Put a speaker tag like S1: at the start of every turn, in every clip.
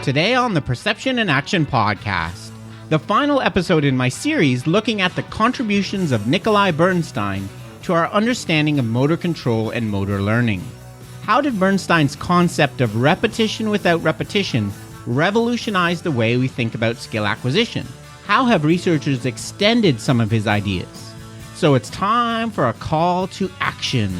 S1: Today on the Perception and Action podcast, the final episode in my series looking at the contributions of Nikolai Bernstein to our understanding of motor control and motor learning. How did Bernstein's concept of repetition without repetition revolutionize the way we think about skill acquisition? How have researchers extended some of his ideas? So it's time for a call to action.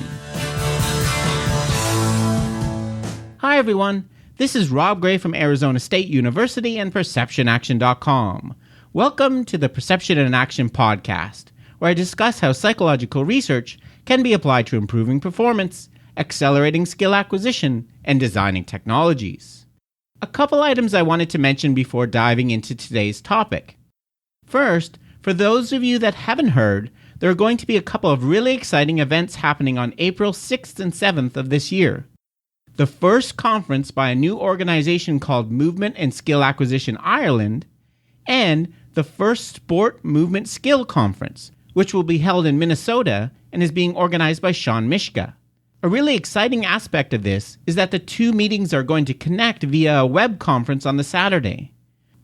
S1: Hi everyone. This is Rob Gray from Arizona State University and PerceptionAction.com. Welcome to the Perception and Action podcast, where I discuss how psychological research can be applied to improving performance, accelerating skill acquisition, and designing technologies. A couple items I wanted to mention before diving into today's topic. First, for those of you that haven't heard, there are going to be a couple of really exciting events happening on April 6th and 7th of this year. The first conference by a new organization called Movement and Skill Acquisition Ireland, and the first Sport Movement Skill Conference, which will be held in Minnesota and is being organized by Sean Mishka. A really exciting aspect of this is that the two meetings are going to connect via a web conference on the Saturday.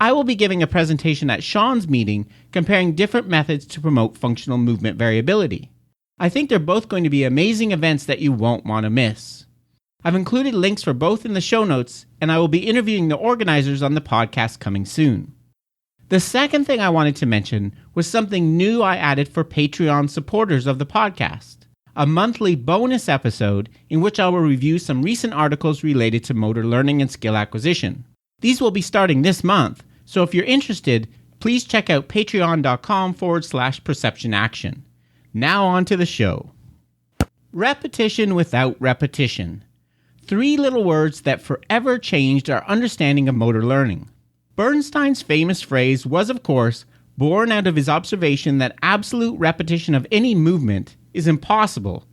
S1: I will be giving a presentation at Sean's meeting comparing different methods to promote functional movement variability. I think they're both going to be amazing events that you won't want to miss. I've included links for both in the show notes, and I will be interviewing the organizers on the podcast coming soon. The second thing I wanted to mention was something new I added for Patreon supporters of the podcast, a monthly bonus episode in which I will review some recent articles related to motor learning and skill acquisition. These will be starting this month, so if you're interested, please check out patreon.com/perceptionaction. Now on to the show. Repetition without repetition. 3 little words that forever changed our understanding of motor learning. Bernstein's famous phrase was, of course, born out of his observation that absolute repetition of any movement is impossible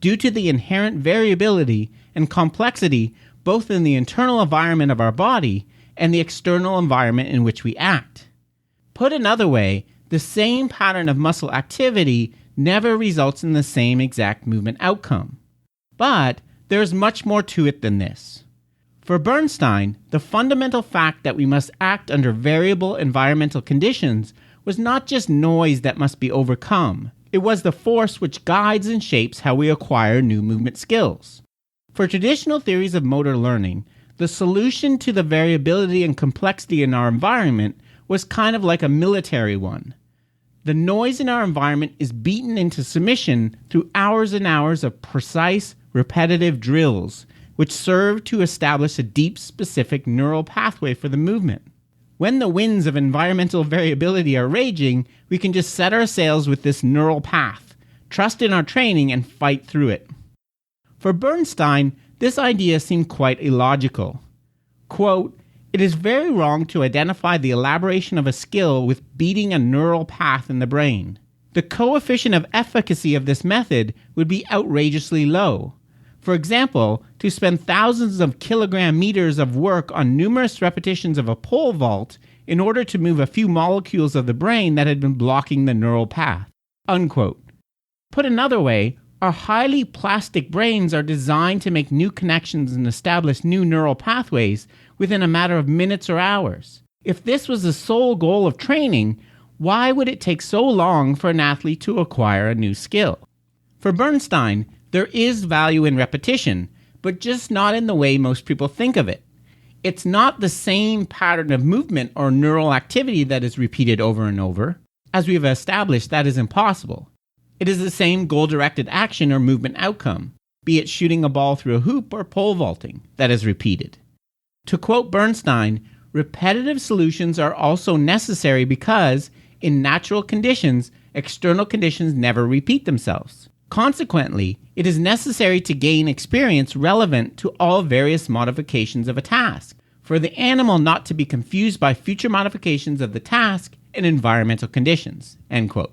S1: due to the inherent variability and complexity both in the internal environment of our body and the external environment in which we act. Put another way, the same pattern of muscle activity never results in the same exact movement outcome. But there is much more to it than this. For Bernstein, the fundamental fact that we must act under variable environmental conditions was not just noise that must be overcome. It was the force which guides and shapes how we acquire new movement skills. For traditional theories of motor learning, the solution to the variability and complexity in our environment was kind of like a military one. The noise in our environment is beaten into submission through hours and hours of precise, repetitive drills, which serve to establish a deep, specific neural pathway for the movement. When the winds of environmental variability are raging, we can just set our sails with this neural path, trust in our training, and fight through it. For Bernstein, this idea seemed quite illogical. Quote, "It is very wrong to identify the elaboration of a skill with beating a neural path in the brain. The coefficient of efficacy of this method would be outrageously low. For example, to spend thousands of kilogram meters of work on numerous repetitions of a pole vault in order to move a few molecules of the brain that had been blocking the neural path." Unquote. Put another way, our highly plastic brains are designed to make new connections and establish new neural pathways within a matter of minutes or hours. If this was the sole goal of training, why would it take so long for an athlete to acquire a new skill? For Bernstein, there is value in repetition, but just not in the way most people think of it. It's not the same pattern of movement or neural activity that is repeated over and over. As we have established, that is impossible. It is the same goal-directed action or movement outcome, be it shooting a ball through a hoop or pole vaulting, that is repeated. To quote Bernstein, repetitive solutions are also necessary because, in natural conditions, external conditions never repeat themselves. Consequently, it is necessary to gain experience relevant to all various modifications of a task, for the animal not to be confused by future modifications of the task and environmental conditions. End quote.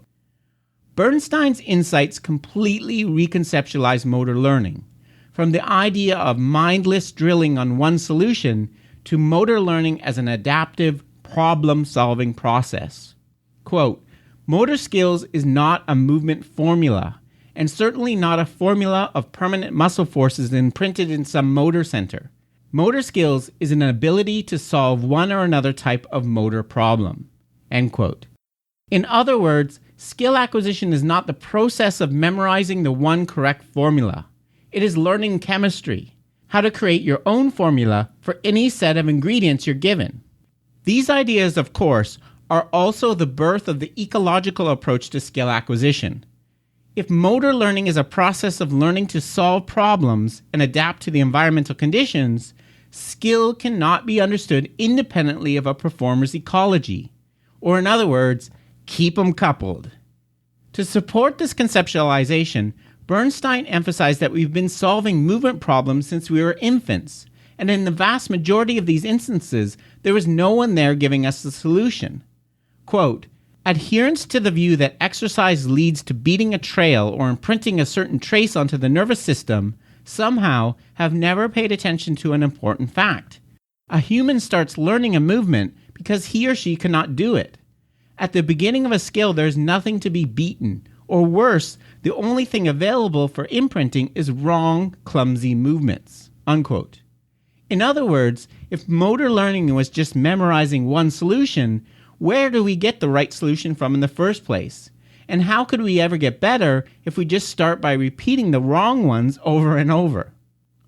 S1: Bernstein's insights completely reconceptualize motor learning, from the idea of mindless drilling on one solution to motor learning as an adaptive, problem-solving process. Quote, "Motor skills is not a movement formula, and certainly not a formula of permanent muscle forces imprinted in some motor center. Motor skills is an ability to solve one or another type of motor problem." End quote. In other words, skill acquisition is not the process of memorizing the one correct formula. It is learning chemistry, how to create your own formula for any set of ingredients you're given. These ideas, of course, are also the birth of the ecological approach to skill acquisition. If motor learning is a process of learning to solve problems and adapt to the environmental conditions, skill cannot be understood independently of a performer's ecology. Or in other words, keep them coupled. To support this conceptualization, Bernstein emphasized that we've been solving movement problems since we were infants, and in the vast majority of these instances, there was no one there giving us the solution. Quote, "Adherence to the view that exercise leads to beating a trail or imprinting a certain trace onto the nervous system somehow have never paid attention to an important fact. A human starts learning a movement because he or she cannot do it. At the beginning of a skill, there's nothing to be beaten, or worse, the only thing available for imprinting is wrong, clumsy movements." Unquote. In other words, if motor learning was just memorizing one solution, where do we get the right solution from in the first place? And how could we ever get better if we just start by repeating the wrong ones over and over?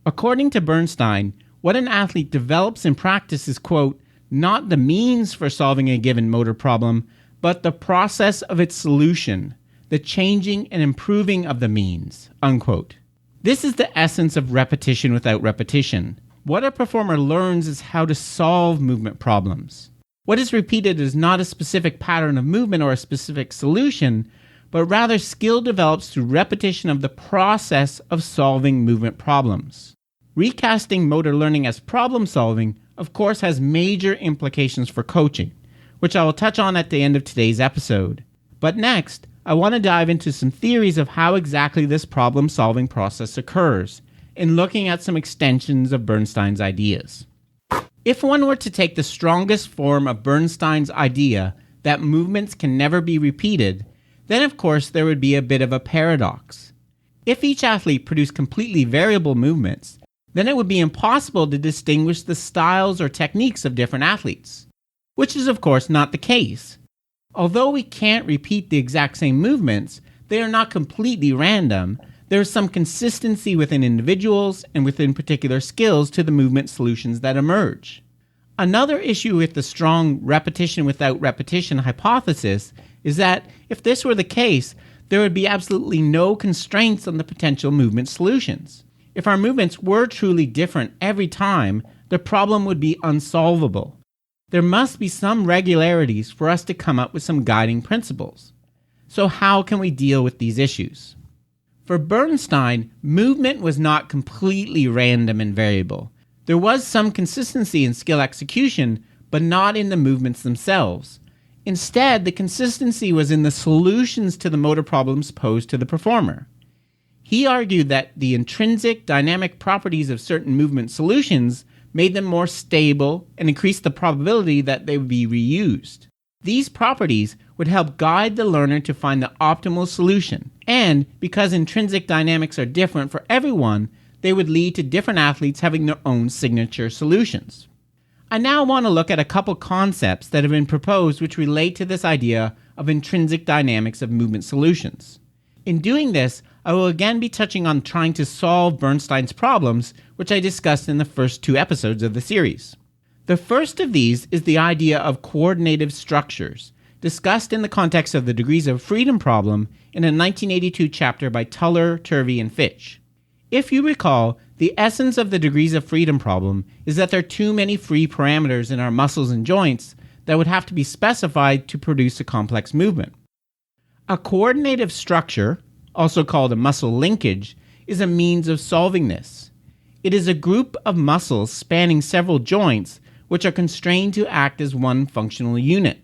S1: According to Bernstein, what an athlete develops in practice is, quote, "not the means for solving a given motor problem, but the process of its solution, the changing and improving of the means," unquote. This is the essence of repetition without repetition. What a performer learns is how to solve movement problems. What is repeated is not a specific pattern of movement or a specific solution, but rather skill develops through repetition of the process of solving movement problems. Recasting motor learning as problem solving, of course, has major implications for coaching, which I will touch on at the end of today's episode. But next, I want to dive into some theories of how exactly this problem-solving process occurs, in looking at some extensions of Bernstein's ideas. If one were to take the strongest form of Bernstein's idea that movements can never be repeated, then of course there would be a bit of a paradox. If each athlete produced completely variable movements, then it would be impossible to distinguish the styles or techniques of different athletes, which is of course not the case. Although we can't repeat the exact same movements, they are not completely random. There is some consistency within individuals and within particular skills to the movement solutions that emerge. Another issue with the strong repetition without repetition hypothesis is that if this were the case, there would be absolutely no constraints on the potential movement solutions. If our movements were truly different every time, the problem would be unsolvable. There must be some regularities for us to come up with some guiding principles. So how can we deal with these issues? For Bernstein, movement was not completely random and variable. There was some consistency in skill execution, but not in the movements themselves. Instead, the consistency was in the solutions to the motor problems posed to the performer. He argued that the intrinsic dynamic properties of certain movement solutions made them more stable and increased the probability that they would be reused. These properties would help guide the learner to find the optimal solution, and because intrinsic dynamics are different for everyone, they would lead to different athletes having their own signature solutions. I now want to look at a couple concepts that have been proposed which relate to this idea of intrinsic dynamics of movement solutions. In doing this, I will again be touching on trying to solve Bernstein's problems, which I discussed in the first 2 episodes of the series. The first of these is the idea of coordinative structures, discussed in the context of the degrees of freedom problem in a 1982 chapter by Tuller, Turvey, and Fitch. If you recall, the essence of the degrees of freedom problem is that there are too many free parameters in our muscles and joints that would have to be specified to produce a complex movement. A coordinative structure, also called a muscle linkage, is a means of solving this. It is a group of muscles spanning several joints which are constrained to act as one functional unit.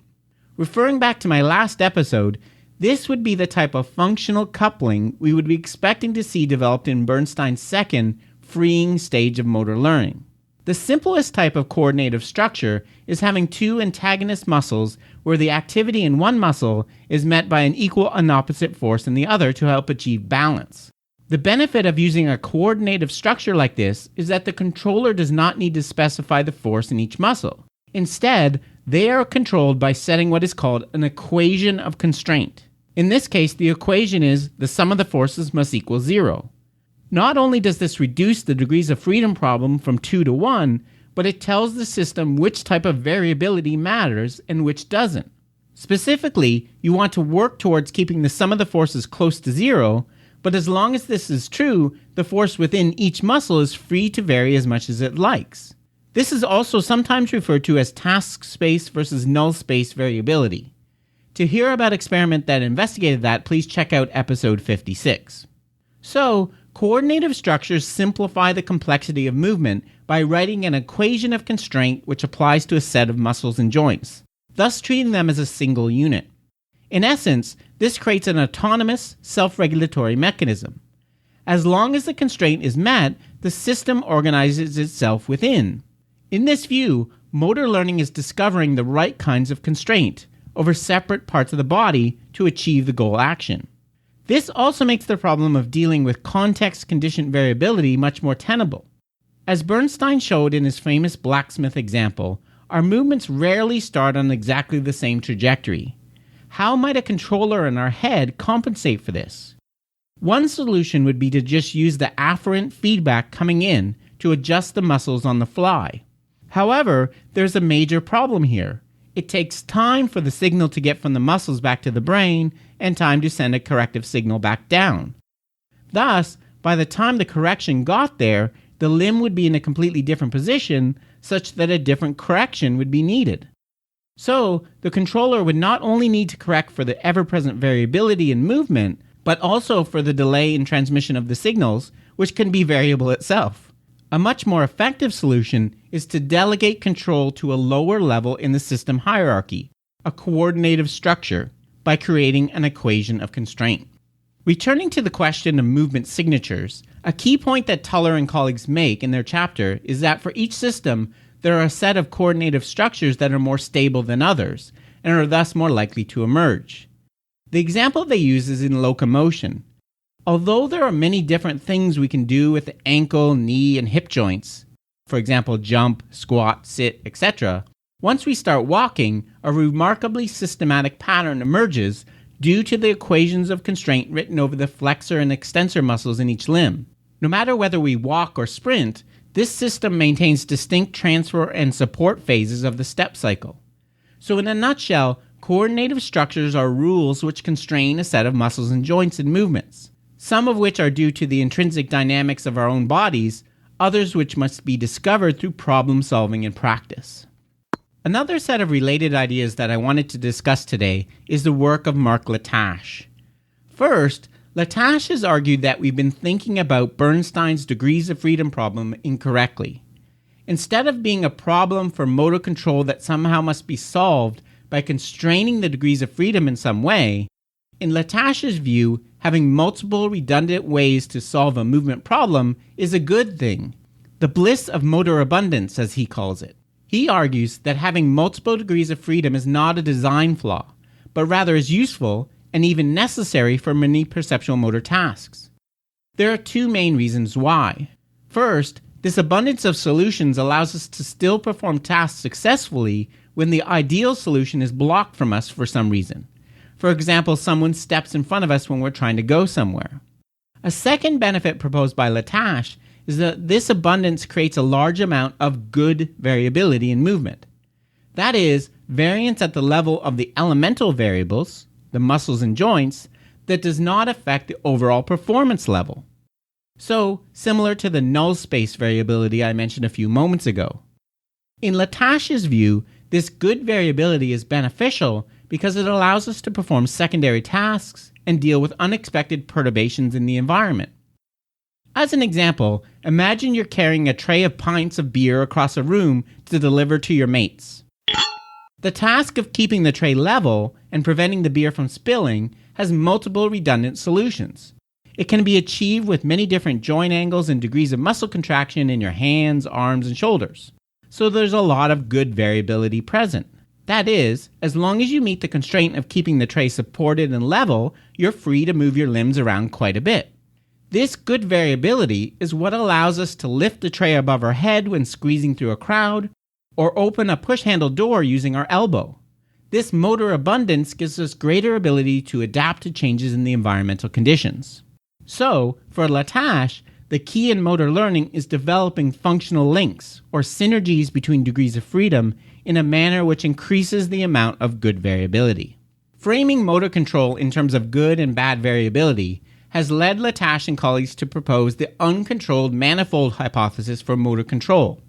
S1: Referring back to my last episode, this would be the type of functional coupling we would be expecting to see developed in Bernstein's second, freeing stage of motor learning. The simplest type of coordinative structure is having 2 antagonist muscles where the activity in one muscle is met by an equal and opposite force in the other to help achieve balance. The benefit of using a coordinative structure like this is that the controller does not need to specify the force in each muscle. Instead, they are controlled by setting what is called an equation of constraint. In this case, the equation is the sum of the forces must equal 0. Not only does this reduce the degrees of freedom problem from 2 to 1, but it tells the system which type of variability matters and which doesn't. Specifically, you want to work towards keeping the sum of the forces close to 0, but as long as this is true, the force within each muscle is free to vary as much as it likes. This is also sometimes referred to as task space versus null space variability. To hear about an experiment that investigated that, please check out episode 56. So, coordinative structures simplify the complexity of movement by writing an equation of constraint which applies to a set of muscles and joints, thus treating them as a single unit. In essence, this creates an autonomous, self-regulatory mechanism. As long as the constraint is met, the system organizes itself within. In this view, motor learning is discovering the right kinds of constraint over separate parts of the body to achieve the goal action. This also makes the problem of dealing with context-conditioned variability much more tenable. As Bernstein showed in his famous blacksmith example, our movements rarely start on exactly the same trajectory. How might a controller in our head compensate for this? One solution would be to just use the afferent feedback coming in to adjust the muscles on the fly. However, there's a major problem here. It takes time for the signal to get from the muscles back to the brain and time to send a corrective signal back down. Thus, by the time the correction got there, the limb would be in a completely different position such that a different correction would be needed. So, the controller would not only need to correct for the ever-present variability in movement, but also for the delay in transmission of the signals, which can be variable itself. A much more effective solution is to delegate control to a lower level in the system hierarchy, a coordinative structure, by creating an equation of constraint. Returning to the question of movement signatures, a key point that Tuller and colleagues make in their chapter is that for each system, there are a set of coordinative structures that are more stable than others, and are thus more likely to emerge. The example they use is in locomotion. Although there are many different things we can do with the ankle, knee, and hip joints, for example, jump, squat, sit, etc., once we start walking, a remarkably systematic pattern emerges due to the equations of constraint written over the flexor and extensor muscles in each limb. No matter whether we walk or sprint, this system maintains distinct transfer and support phases of the step cycle. So in a nutshell, coordinative structures are rules which constrain a set of muscles and joints and movements, some of which are due to the intrinsic dynamics of our own bodies, others which must be discovered through problem solving and practice. Another set of related ideas that I wanted to discuss today is the work of Mark Latache. First, Latache has argued that we've been thinking about Bernstein's degrees of freedom problem incorrectly. Instead of being a problem for motor control that somehow must be solved by constraining the degrees of freedom in some way, in Latache's view, having multiple redundant ways to solve a movement problem is a good thing. The bliss of motor abundance, as he calls it. He argues that having multiple degrees of freedom is not a design flaw, but rather is useful and even necessary for many perceptual motor tasks. There are two main reasons why. First, this abundance of solutions allows us to still perform tasks successfully when the ideal solution is blocked from us for some reason. For example, someone steps in front of us when we're trying to go somewhere. A second benefit proposed by Latache is that this abundance creates a large amount of good variability in movement. That is, variance at the level of the elemental variables, the muscles and joints, that does not affect the overall performance level. So, similar to the null space variability I mentioned a few moments ago. In Latache's view, this good variability is beneficial because it allows us to perform secondary tasks and deal with unexpected perturbations in the environment. As an example, imagine you're carrying a tray of pints of beer across a room to deliver to your mates. The task of keeping the tray level and preventing the beer from spilling has multiple redundant solutions. It can be achieved with many different joint angles and degrees of muscle contraction in your hands, arms, and shoulders. So there's a lot of good variability present. That is, as long as you meet the constraint of keeping the tray supported and level, you're free to move your limbs around quite a bit. This good variability is what allows us to lift the tray above our head when squeezing through a crowd, or open a push-handle door using our elbow. This motor abundance gives us greater ability to adapt to changes in the environmental conditions. So, for Latache, the key in motor learning is developing functional links, or synergies between degrees of freedom, in a manner which increases the amount of good variability. Framing motor control in terms of good and bad variability has led Latache and colleagues to propose the uncontrolled manifold hypothesis for motor control.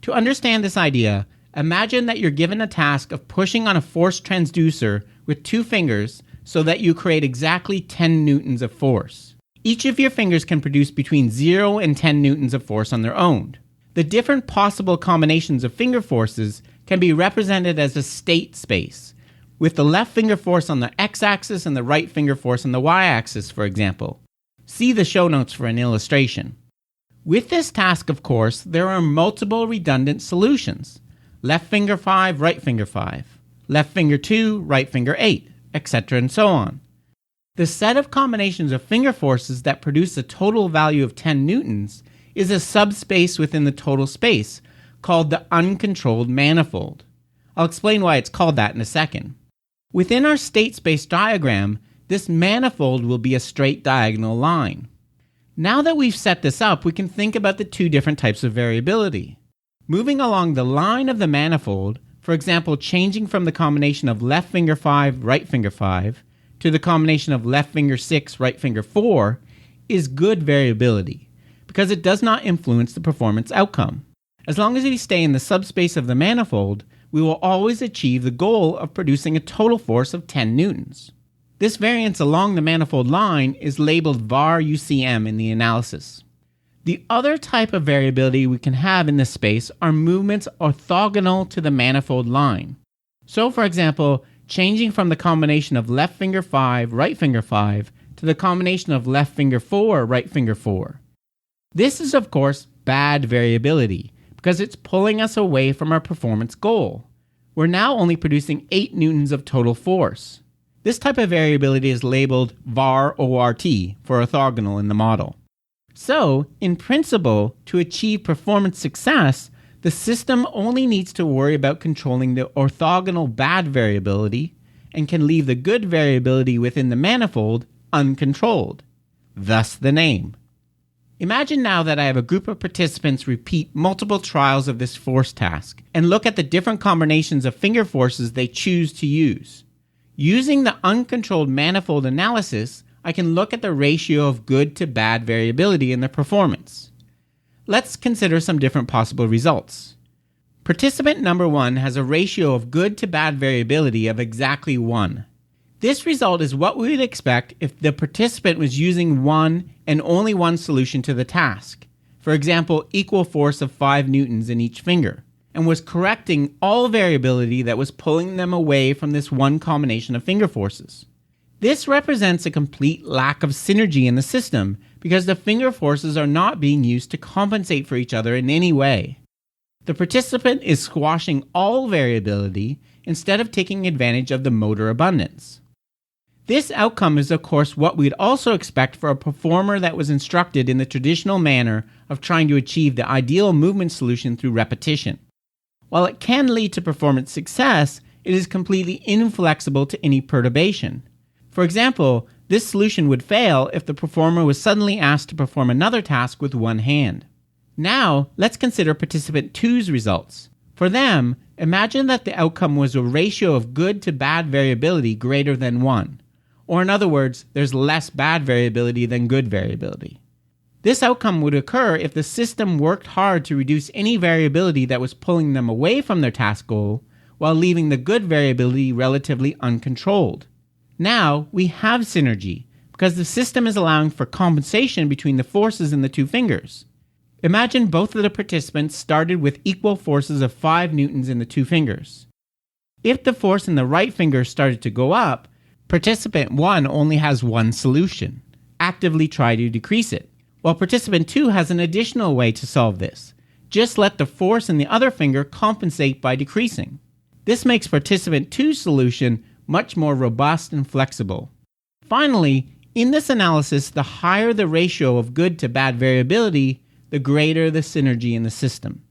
S1: To understand this idea, imagine that you're given a task of pushing on a force transducer with 2 fingers so that you create exactly 10 newtons of force. Each of your fingers can produce between 0 and 10 newtons of force on their own. The different possible combinations of finger forces can be represented as a state space, with the left finger force on the x-axis and the right finger force on the y-axis, for example. See the show notes for an illustration. With this task, of course, there are multiple redundant solutions. Left finger 5, right finger 5. Left finger 2, right finger 8, etc. and so on. The set of combinations of finger forces that produce a total value of 10 newtons is a subspace within the total space, called the uncontrolled manifold. I'll explain why it's called that in a second. Within our state space diagram, this manifold will be a straight diagonal line. Now that we've set this up, we can think about the 2 different types of variability. Moving along the line of the manifold, for example, changing from the combination of left finger 5, right finger 5, to the combination of left finger 6, right finger 4, is good variability, because it does not influence the performance outcome. As long as we stay in the subspace of the manifold, we will always achieve the goal of producing a total force of 10 newtons. This variance along the manifold line is labeled var UCM in the analysis. The other type of variability we can have in this space are movements orthogonal to the manifold line. So, for example, changing from the combination of left finger 5, right finger 5, to the combination of left finger 4, right finger 4. This is, of course, bad variability, because it's pulling us away from our performance goal. We're now only producing 8 newtons of total force. This type of variability is labeled var ORT for orthogonal in the model. So, in principle, to achieve performance success, the system only needs to worry about controlling the orthogonal bad variability and can leave the good variability within the manifold uncontrolled. Thus the name. Imagine now that I have a group of participants repeat multiple trials of this force task and look at the different combinations of finger forces they choose to use. Using the uncontrolled manifold analysis, I can look at the ratio of good to bad variability in their performance. Let's consider some different possible results. Participant number 1 has a ratio of good to bad variability of exactly 1. This result is what we would expect if the participant was using one and only one solution to the task, for example, equal force of 5 newtons in each finger, and was correcting all variability that was pulling them away from this one combination of finger forces. This represents a complete lack of synergy in the system because the finger forces are not being used to compensate for each other in any way. The participant is squashing all variability instead of taking advantage of the motor abundance. This outcome is, of course, what we'd also expect for a performer that was instructed in the traditional manner of trying to achieve the ideal movement solution through repetition. While it can lead to performance success, it is completely inflexible to any perturbation. For example, this solution would fail if the performer was suddenly asked to perform another task with one hand. Now, let's consider participant 2's results. For them, imagine that the outcome was a ratio of good to bad variability greater than 1. Or in other words, there's less bad variability than good variability. This outcome would occur if the system worked hard to reduce any variability that was pulling them away from their task goal, while leaving the good variability relatively uncontrolled. Now, we have synergy, because the system is allowing for compensation between the forces in the 2 fingers. Imagine both of the participants started with equal forces of 5 newtons in the 2 fingers. If the force in the right finger started to go up, participant 1 only has one solution: actively try to decrease it, while participant 2 has an additional way to solve this: just let the force in the other finger compensate by decreasing. This makes participant 2's solution much more robust and flexible. Finally, In this analysis, the higher the ratio of good to bad variability, the greater the synergy in the system.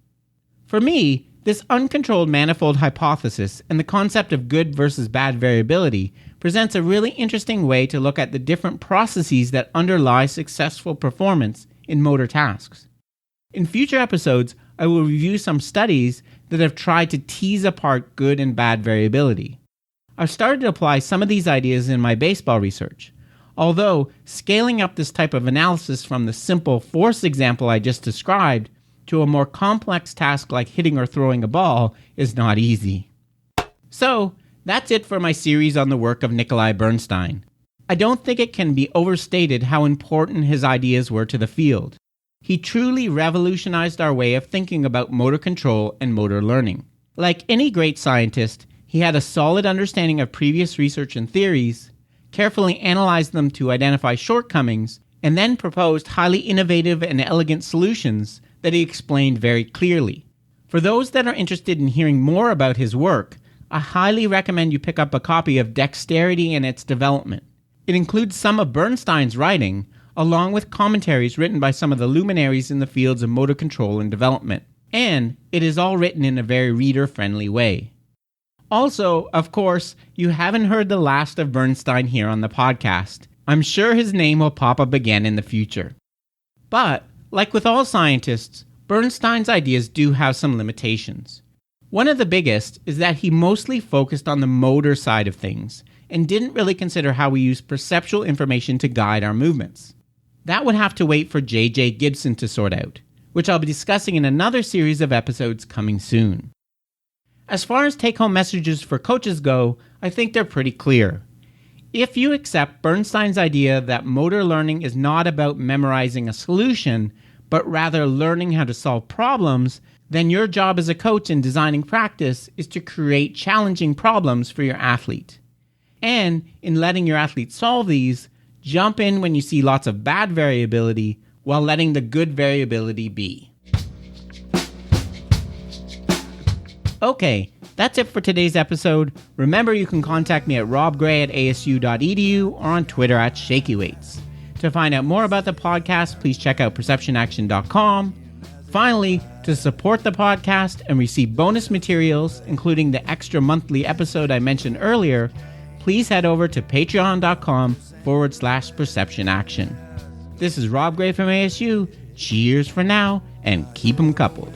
S1: For me, this uncontrolled manifold hypothesis and the concept of good versus bad variability presents a really interesting way to look at the different processes that underlie successful performance in motor tasks. In future episodes, I will review some studies that have tried to tease apart good and bad variability. I've started to apply some of these ideas in my baseball research, although scaling up this type of analysis from the simple force example I just described to a more complex task like hitting or throwing a ball is not easy. So, that's it for my series on the work of Nikolai Bernstein. I don't think it can be overstated how important his ideas were to the field. He truly revolutionized our way of thinking about motor control and motor learning. Like any great scientist, he had a solid understanding of previous research and theories, carefully analyzed them to identify shortcomings, and then proposed highly innovative and elegant solutions that he explained very clearly. For those that are interested in hearing more about his work, I highly recommend you pick up a copy of Dexterity and Its Development. It includes some of Bernstein's writing, along with commentaries written by some of the luminaries in the fields of motor control and development. And it is all written in a very reader-friendly way. Also, of course, you haven't heard the last of Bernstein here on the podcast. I'm sure his name will pop up again in the future. But, like with all scientists, Bernstein's ideas do have some limitations. One of the biggest is that he mostly focused on the motor side of things and didn't really consider how we use perceptual information to guide our movements. That would have to wait for J.J. Gibson to sort out, which I'll be discussing in another series of episodes coming soon. As far as take-home messages for coaches go, I think they're pretty clear. If you accept Bernstein's idea that motor learning is not about memorizing a solution, but rather learning how to solve problems, then your job as a coach in designing practice is to create challenging problems for your athlete. And in letting your athlete solve these, jump in when you see lots of bad variability while letting the good variability be. Okay, that's it for today's episode. Remember, you can contact me at robgray@asu.edu or on Twitter @ShakyWeights. To find out more about the podcast, please check out perceptionaction.com. Finally, to support the podcast and receive bonus materials, including the extra monthly episode I mentioned earlier, please head over to patreon.com/perceptionaction. This is Rob Gray from ASU. Cheers for now, and keep 'em coupled.